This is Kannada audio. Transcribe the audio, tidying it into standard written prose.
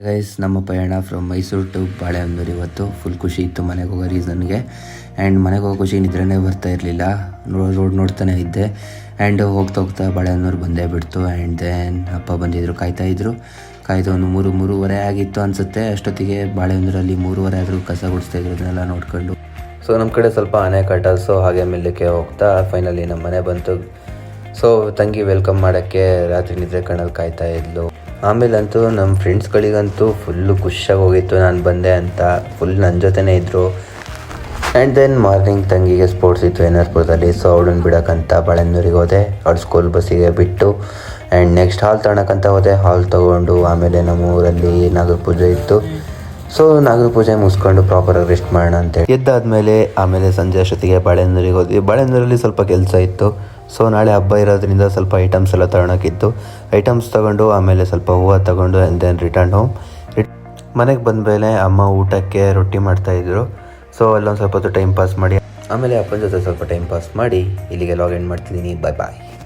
ಗೈಸ್, ನಮ್ಮ ಪಯಣ ಫ್ರಮ್ ಮೈಸೂರು ಟು ಬಾಳೆಹೊನ್ನೂರು. ಇವತ್ತು ಫುಲ್ ಖುಷಿ ಇತ್ತು ಮನೆಗೆ ಹೋಗೋ ರೀಸನ್ಗೆ. ಆ್ಯಂಡ್ ಮನೆಗೆ ಹೋಗೋ ಖುಷಿ ನಿದ್ರೆನೇ ಬರ್ತಾ ಇರಲಿಲ್ಲ. ರೋಡ್ ನೋಡ್ತಾನೆ ಇದ್ದೆ. ಆ್ಯಂಡ್ ಹೋಗ್ತಾ ಬಾಳೆಹೊನ್ನೂರು ಬಂದೇ ಬಿಡ್ತು. ಆ್ಯಂಡ್ ದೆನ್ ಅಪ್ಪ ಬಂದಿದ್ದರು, ಕಾಯ್ದು ಒಂದು ಮೂರುವರೆ ಆಗಿತ್ತು ಅನಿಸುತ್ತೆ. ಅಷ್ಟೊತ್ತಿಗೆ ಬಾಳೆಹೊನ್ನೂರಲ್ಲಿ 3:30 ಆದರೂ ಕಸ ಗುಡಿಸ್ತಾಯಿದ್ರು, ಅದನ್ನೆಲ್ಲ ನೋಡ್ಕೊಂಡು. ಸೊ ನಮ್ಮ ಕಡೆ ಸ್ವಲ್ಪ ಆನೆ ಕಾಟ, ಸೊ ಹಾಗೆ ಮೇಲಕ್ಕೆ ಹೋಗ್ತಾ ಫೈನಲಿ ನಮ್ಮ ಮನೆ ಬಂತು. ಸೊ ತಂಗಿ ವೆಲ್ಕಮ್ ಮಾಡೋಕ್ಕೆ ರಾತ್ರಿ ನಿದ್ರೆ ಕಣ್ಣಲ್ಲಿ ಕಾಯ್ತಾ ಇದ್ಲು. ಆಮೇಲಂತೂ ನಮ್ಮ ಫ್ರೆಂಡ್ಸ್ಗಳಿಗಂತೂ ಫುಲ್ಲು ಖುಷಿಯಾಗಿ ಹೋಗಿತ್ತು ನಾನು ಬಂದೆ ಅಂತ. ಫುಲ್ ನನ್ನ ಜೊತೆನೇ ಇದ್ದರು. ಆ್ಯಂಡ್ ದೆನ್ ಮಾರ್ನಿಂಗ್ ತಂಗಿಗೆ ಸ್ಪೋರ್ಟ್ಸ್ ಇತ್ತು NRಪುರದಲ್ಲಿ. ಸೊ ಅವಳನ್ನು ಬಿಡೋಕ್ಕಂತ ಬಾಳೆಹೊನ್ನೂರಿಗೆ ಹೋದೆ. ಅವಳು ಸ್ಕೂಲ್ ಬಸ್ಸಿಗೆ ಬಿಟ್ಟು. ಆ್ಯಂಡ್ ನೆಕ್ಸ್ಟ್ ಹಾಲು ತಗೊಳಕ್ಕಂತ ಹೋದೆ. ಹಾಲು ತೊಗೊಂಡು ಆಮೇಲೆ ನಮ್ಮ ಊರಲ್ಲಿ ನಾಗರ ಪೂಜೆ ಇತ್ತು. ಸೊ ನಾಗರ ಪೂಜೆ ಮುಗಿಸ್ಕೊಂಡು ಪ್ರಾಪರಾಗಿ ರೆಸ್ಟ್ ಮಾಡೋಣ ಅಂತೇಳಿ ಎದ್ದಾದಮೇಲೆ ಆಮೇಲೆ ಸಂಜೆ ಅಷ್ಟೊತ್ತಿಗೆ ಬಾಳೆಹೊನ್ನೂರಿಗೆ ಹೋದ್ವಿ. ಬಾಳೆಹೊನ್ನೂರಲ್ಲಿ ಸ್ವಲ್ಪ ಕೆಲಸ ಇತ್ತು. ಸೊ ನಾಳೆ ಹಬ್ಬ ಇರೋದ್ರಿಂದ ಸ್ವಲ್ಪ ಐಟಮ್ಸ್ ಎಲ್ಲ ತೊಗೊಳಕ್ಕಿತ್ತು. ಐಟಮ್ಸ್ ತೊಗೊಂಡು ಆಮೇಲೆ ಸ್ವಲ್ಪ ಹೂವು ತೊಗೊಂಡು ಆ್ಯಂಡ್ ದೆನ್ ರಿಟರ್ನ್ ಹೋಮ್. ಮನೆಗೆ ಬಂದಮೇಲೆ ಅಮ್ಮ ಊಟಕ್ಕೆ ರೊಟ್ಟಿ ಮಾಡ್ತಾಯಿದ್ರು. ಸೊ ಅಲ್ಲೊಂದು ಸ್ವಲ್ಪ ಹೊತ್ತು ಟೈಮ್ ಪಾಸ್ ಮಾಡಿ ಆಮೇಲೆ ಅಪ್ಪನ ಜೊತೆ ಸ್ವಲ್ಪ ಟೈಮ್ ಪಾಸ್ ಮಾಡಿ ಇಲ್ಲಿಗೆ ಲಾಗ್ ಎಂಡ್ ಮಾಡ್ತಿದ್ದೀನಿ. ಬಾಯ್.